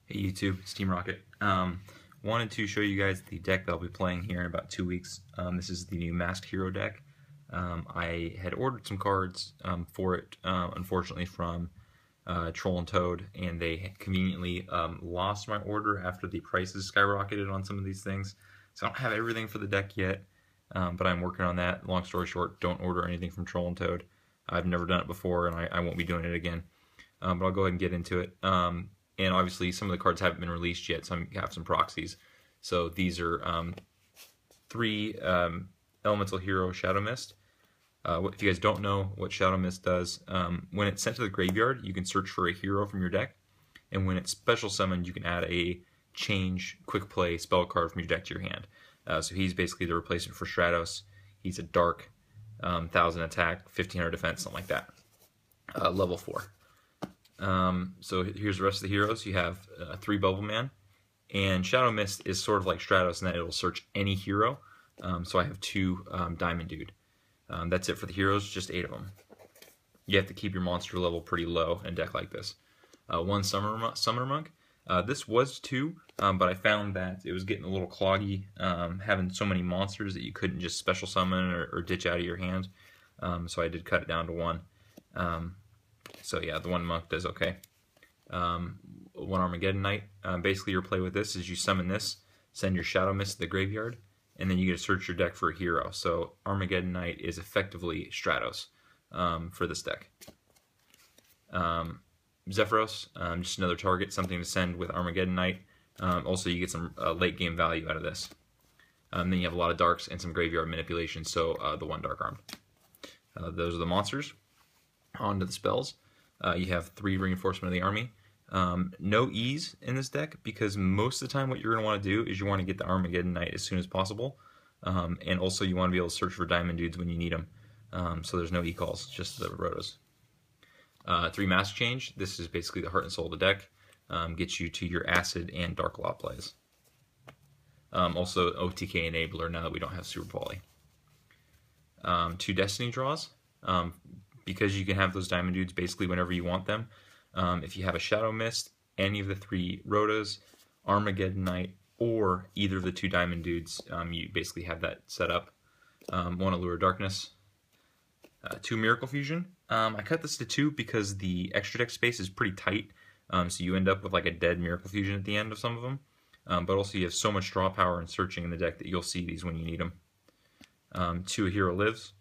Hey YouTube, it's Team Rocket. Wanted to show you guys the deck that I'll be playing here in about 2 weeks. This is the new Masked Hero deck. I had ordered some cards for it, unfortunately from Troll and Toad, and they conveniently lost my order after the prices skyrocketed on some of these things. So I don't have everything for the deck yet, but I'm working on that. Long story short, don't order anything from Troll and Toad. I've never done it before, and I won't be doing it again. But I'll go ahead and get into it. And obviously some of the cards haven't been released yet, so I have some proxies. So these are 3 Elemental Hero Shadow Mist. If you guys don't know what Shadow Mist does, when it's sent to the graveyard, you can search for a hero from your deck, and when it's special summoned, you can add a change quick play spell card from your deck to your hand. So he's basically the replacement for Stratos. He's a dark, 1000 attack, 1500 defense, something like that. Level 4. So here's the rest of the heroes. You have 3 Bubble Man, and Shadow Mist is sort of like Stratos in that it'll search any hero. So I have 2 Diamond Dude. That's it for the heroes, just 8 of them. You have to keep your monster level pretty low in a deck like this. 1 Summoner Monk. This was 2, but I found that it was getting a little cloggy, having so many monsters that you couldn't just special summon or ditch out of your hand. So I did cut it down to 1. So yeah, the 1 monk does okay. 1 Armageddon Knight. Basically your play with this is you summon this, send your Shadow Mist to the graveyard, and then you get to search your deck for a hero. So Armageddon Knight is effectively Stratos for this deck. Zephyros, just another target, something to send with Armageddon Knight. Also you get some late game value out of this. Then you have a lot of darks and some graveyard manipulation, so the 1 Dark Armed. Those are the monsters. On to the spells. You have 3 Reinforcement of the Army. No E's in this deck, because most of the time what you're going to want to do is you want to get the Armageddon Knight as soon as possible. And also you want to be able to search for Diamond Dudes when you need them. So there's no E calls, just the Rotos. 3 Mask Change. This is basically the heart and soul of the deck. Gets you to your Acid and Dark Law plays. Also OTK Enabler now that we don't have Super Volley. 2 Destiny Draws. Because you can have those Diamond Dudes basically whenever you want them. If you have a Shadow Mist, any of the 3 Rotas, Armageddon Knight, or either of the 2 Diamond Dudes, you basically have that set up. 1 Allure Darkness. 2 Miracle Fusion. I cut this to 2 because the extra deck space is pretty tight, so you end up with like a dead Miracle Fusion at the end of some of them. But also you have so much draw power and searching in the deck that you'll see these when you need them. 2 A Hero Lives.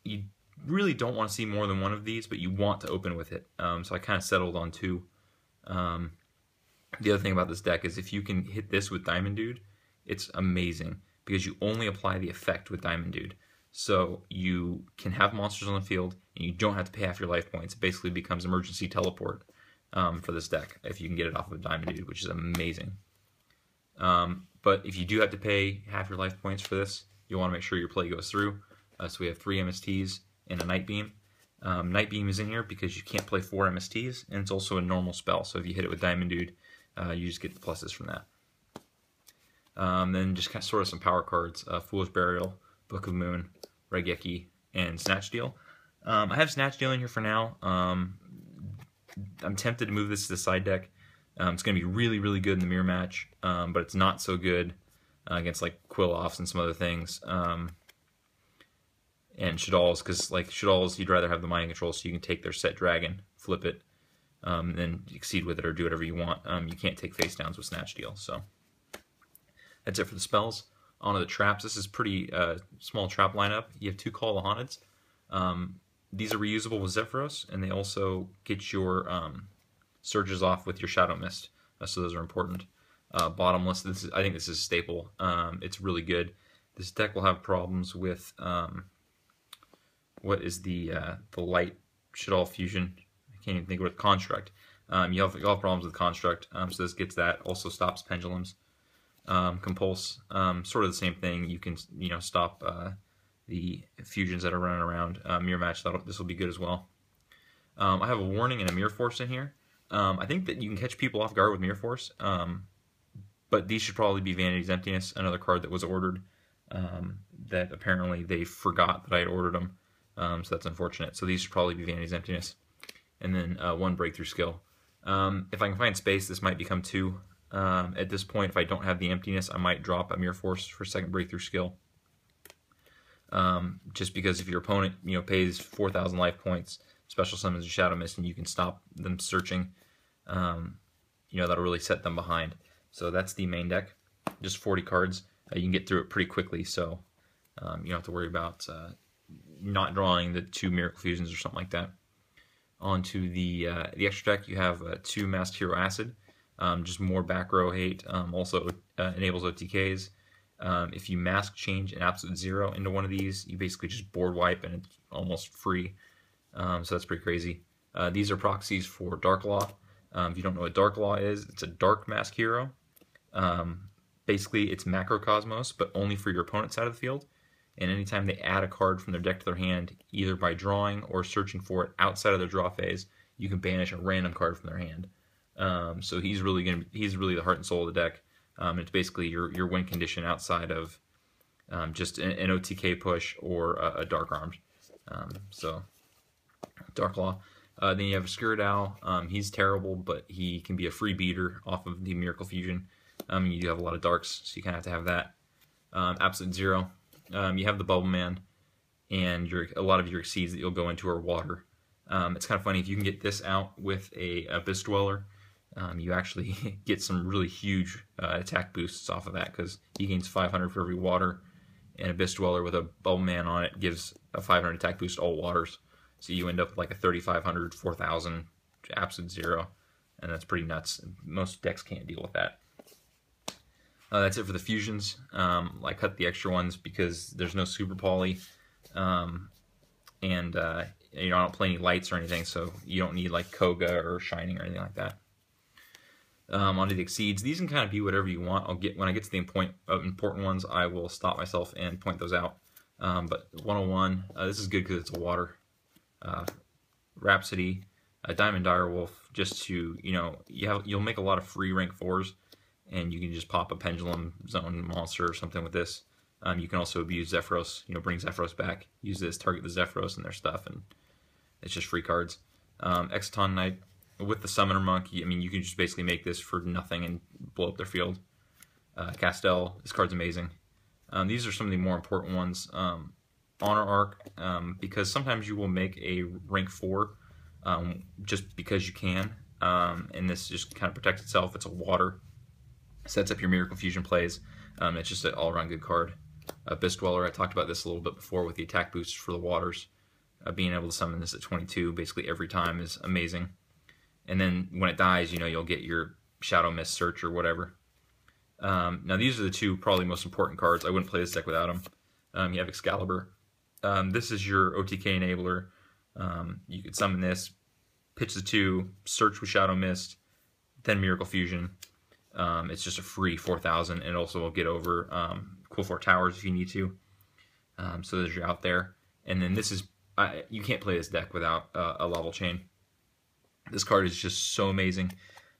You really don't want to see more than 1 of these, but you want to open with it. So I kind of settled on 2. The other thing about this deck is if you can hit this with Diamond Dude, it's amazing, because you only apply the effect with Diamond Dude. So you can have monsters on the field, and you don't have to pay half your life points. It basically becomes emergency teleport for this deck if you can get it off of Diamond Dude, which is amazing. But if you do have to pay half your life points for this, you'll want to make sure your play goes through. So we have 3 MSTs and a Night Beam. Night Beam is in here because you can't play 4 MSTs, and it's also a normal spell, so if you hit it with Diamond Dude, you just get the pluses from that. Then just kind of sort of some power cards. Foolish Burial, Book of Moon, Regeki, and Snatch Steal. I have Snatch Steal in here for now. I'm tempted to move this to the side deck. It's going to be really, really good in the mirror match, but it's not so good against like Quill-Offs and some other things. And Shadal's, because like Shadal's, you'd rather have the Mind Control so you can take their set dragon, flip it, then exceed with it or do whatever you want. You can't take face downs with Snatch Steal, so that's it for the spells. On to the traps. This is pretty small trap lineup. You have 2 Call of the Haunteds. These are reusable with Zephyros, and they also get your surges off with your Shadow Mist, so those are important. Bottomless. I think this is a staple. It's really good. This deck will have problems with what is the light Shadal fusion? I can't even think of it. Construct. You'll have problems with Construct, so this gets that. Also stops pendulums. Compulse, sort of the same thing. You can stop the fusions that are running around. Mirror match. This will be good as well. I have a warning and a Mirror Force in here. I think that you can catch people off guard with Mirror Force, but these should probably be Vanity's Emptiness, another card that was ordered that apparently they forgot that I had ordered them. So that's unfortunate. So these should probably be Vanity's Emptiness. And then 1 Breakthrough Skill. If I can find space, this might become 2. At this point, if I don't have the emptiness, I might drop a Mirror Force for second breakthrough skill. Just because if your opponent, pays 4,000 life points, special summons a Shadow Mist, and you can stop them searching, that'll really set them behind. So that's the main deck. Just 40 cards. You can get through it pretty quickly, so you don't have to worry about not drawing the 2 Miracle Fusions or something like that. On to the extra deck, you have 2 Masked Hero Acid. Just more back row hate. Also enables OTKs. If you mask change an absolute 0 into one of these, you basically just board wipe and it's almost free. So that's pretty crazy. These are proxies for Dark Law. If you don't know what Dark Law is, it's a dark mask hero. Basically, it's Macrocosmos, but only for your opponent's side of the field. And anytime they add a card from their deck to their hand, either by drawing or searching for it outside of their draw phase, you can banish a random card from their hand. So he's really the heart and soul of the deck. It's basically your win condition outside of just an OTK push or a Dark Armed. So Dark Law. Then you have Skurdow. He's terrible, but he can be a free beater off of the Miracle Fusion. You do have a lot of darks, so you kind of have to have that. Absolute 0. You have the Bubble Man, and a lot of your exceeds that you'll go into are water. It's kind of funny, if you can get this out with a Abyss Dweller, you actually get some really huge attack boosts off of that, because he gains 500 for every water, and Abyss Dweller with a Bubble Man on it gives a 500 attack boost to all waters. So you end up with like a 3,500, 4,000, absolute 0, and that's pretty nuts. Most decks can't deal with that. That's it for the fusions. I cut the extra ones because there's no super poly, and I don't play any lights or anything, so you don't need like Koga or Shining or anything like that. Onto the exceeds. These can kind of be whatever you want. When I get to the important ones, I will stop myself and point those out. But 101, this is good because it's a water. Rhapsody, Diamond Direwolf, just to you'll make a lot of free rank 4s. And you can just pop a Pendulum Zone monster or something with this. You can also abuse Zephyros, bring Zephyros back. Use this, target the Zephyros and their stuff, and it's just free cards. Exciton Knight, with the Summoner Monk, you can just basically make this for nothing and blow up their field. Castel, this card's amazing. These are some of the more important ones. Honor Arc, because sometimes you will make a rank 4 just because you can, and this just kind of protects itself. It's a water. Sets up your Miracle Fusion plays. It's just an all-around good card. Abyss Dweller, I talked about this a little bit before with the attack boost for the waters. Being able to summon this at 22 basically every time is amazing. And then when it dies, you'll get your Shadow Mist Search or whatever. Now these are the 2 probably most important cards. I wouldn't play this deck without them. You have Excalibur. This is your OTK enabler. You could summon this, pitch the 2, search with Shadow Mist, then Miracle Fusion. It's just a free 4,000, and also will get over Cool 4 Towers if you need to. So there's your out there. And then this is, you can't play this deck without a Level Chain. This card is just so amazing.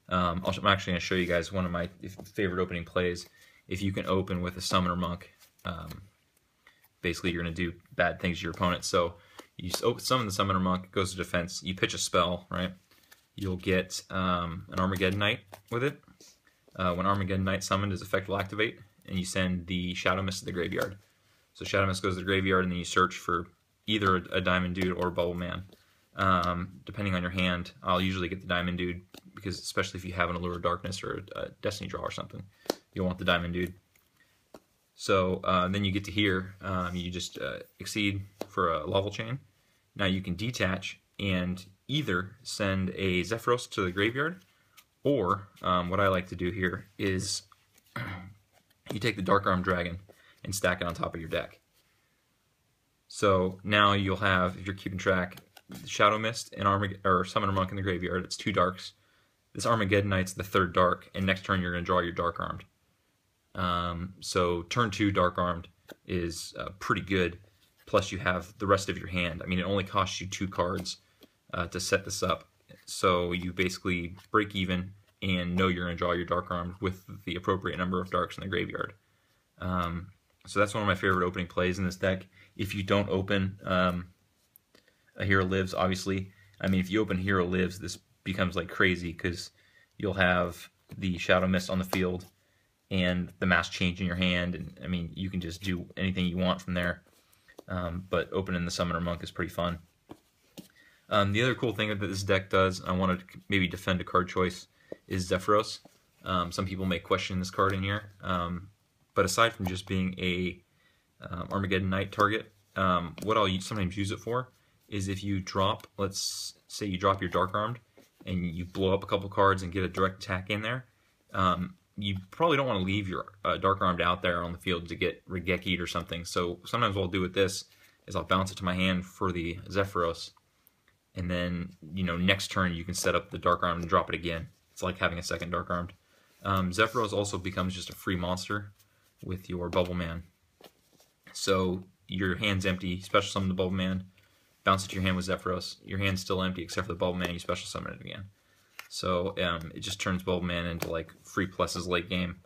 I'm actually going to show you guys one of my favorite opening plays. If you can open with a Summoner Monk, basically you're going to do bad things to your opponent. So you summon the Summoner Monk, it goes to defense, you pitch a spell, right? You'll get an Armageddon Knight with it. When Armageddon Knight summoned, his effect will activate, and you send the Shadow Mist to the graveyard. So Shadow Mist goes to the graveyard, and then you search for either a Diamond Dude or a Bubble Man. Depending on your hand, I'll usually get the Diamond Dude, because especially if you have an Allure of Darkness or a Destiny Draw or something, you'll want the Diamond Dude. So then you get to here, you just exceed for a Level Chain. Now you can detach and either send a Zephyros to the graveyard, or what I like to do here is you take the Dark Armed Dragon and stack it on top of your deck. So now you'll have, if you're keeping track, Shadow Mist and Summoner Monk in the graveyard. It's 2 darks. This Armageddon Knight's the 3rd dark, and next turn you're going to draw your Dark Armed. So turn 2 Dark Armed is pretty good. Plus you have the rest of your hand. It only costs you 2 cards to set this up. So you basically break even and know you're going to draw your Dark Armed with the appropriate number of darks in the graveyard. So that's one of my favorite opening plays in this deck. If you don't open a Hero Lives, obviously, if you open Hero Lives, this becomes like crazy because you'll have the Shadow Mist on the field and the mask change in your hand, and I mean you can just do anything you want from there. But opening the Summoner Monk is pretty fun. The other cool thing that this deck does, I want to maybe defend a card choice, is Zephyros. Some people may question this card in here, but aside from just being a Armageddon Knight target, what I'll sometimes use it for is if you drop, let's say you drop your Dark Armed and you blow up a couple cards and get a direct attack in there, you probably don't want to leave your Dark Armed out there on the field to get Regeki'd or something. So sometimes what I'll do with this is I'll bounce it to my hand for the Zephyros, and then next turn you can set up the Dark Armed and drop it again. It's like having a second Dark Armed. Zephyros also becomes just a free monster with your Bubble Man. So your hand's empty, special summon the Bubble Man, bounce it to your hand with Zephyros. Your hand's still empty except for the Bubble Man, you special summon it again. So it just turns Bubble Man into like free pluses late game.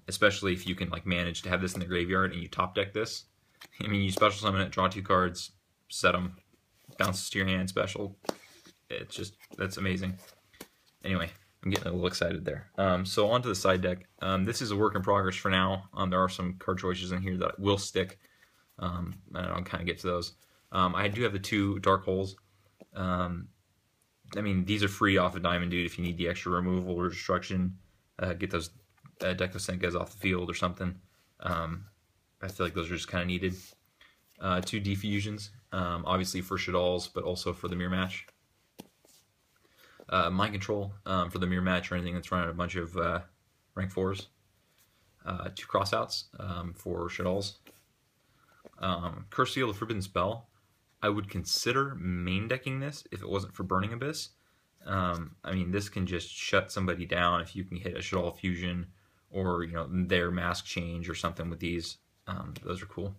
Especially if you can like manage to have this in the graveyard and you top deck this. I mean, you special summon it, draw 2 cards, set them, bounces to your hand, special. It's just, that's amazing. Anyway, I'm getting a little excited there. So on to the side deck. This is a work in progress for now. There are some card choices in here that will stick. And I'll kind of get to those. I do have the 2 Dark Holes. I mean, these are free off of Diamond Dude if you need the extra removal or destruction. Get those Deco Senkas off the field or something. I feel like those are just kind of needed. 2 Defusions, obviously for Shaddolls, but also for the mirror match. Mind Control for the mirror match or anything that's running a bunch of rank 4s. 2 Crossouts for Shaddolls. Curse Seal, the Forbidden Spell. I would consider main decking this if it wasn't for Burning Abyss. I mean, this can just shut somebody down if you can hit a Shaddol Fusion or their mask change or something with these. Those are cool.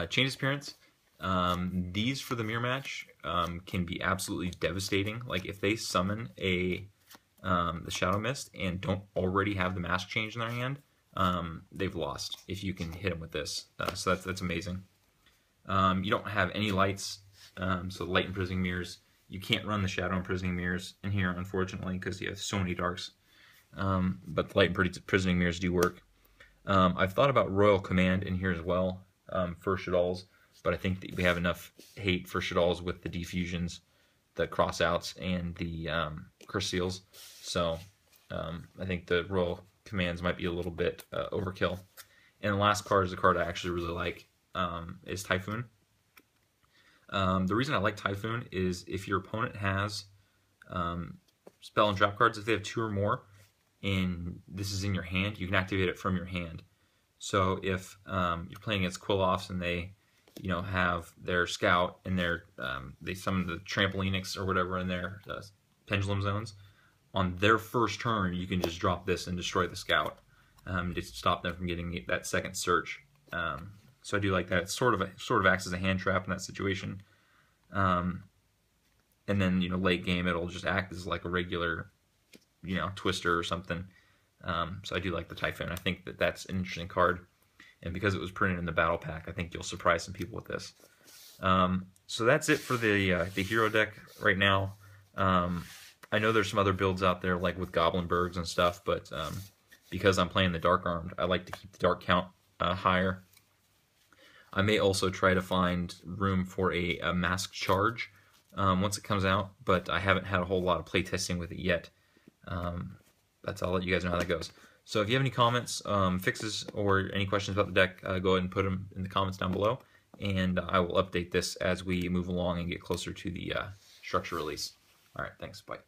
Chain Disappearance. These for the mirror match can be absolutely devastating. Like if they summon the Shadow Mist and don't already have the mask change in their hand, they've lost if you can hit them with this. So that's amazing. You don't have any lights, so Light Imprisoning Mirrors. You can't run the Shadow Imprisoning Mirrors in here, unfortunately, because you have so many darks. But the Light Imprisoning Mirrors do work. I've thought about Royal Command in here as well for Shaddolls, but I think that we have enough hate for Shaddolls with the Defusions, the Crossouts, and the Curse Seals. So I think the Royal Commands might be a little bit overkill. And the last card is a card I actually really like, is Typhoon. The reason I like Typhoon is if your opponent has spell and trap cards, if they have 2 or more, and this is in your hand, you can activate it from your hand. So if you're playing against Quill-Offs and they, have their Scout and they summon the Trampolinix or whatever in their Pendulum Zones, on their first turn, you can just drop this and destroy the Scout to stop them from getting that second search. So I do like that. It sort of acts as a hand trap in that situation. And then late game it'll just act as like a regular Twister or something. So I do like the Typhoon. I think that that's an interesting card, and because it was printed in the battle pack, I think you'll surprise some people with this. So that's it for the hero deck right now. I know there's some other builds out there like with Goblinbergs and stuff, but because I'm playing the Dark Armed, I like to keep the dark count higher. I may also try to find room for a Mask Charge once it comes out, but I haven't had a whole lot of playtesting with it yet. I'll let you guys know how that goes. So if you have any comments, fixes, or any questions about the deck, go ahead and put them in the comments down below, and I will update this as we move along and get closer to the structure release. Alright, thanks, bye.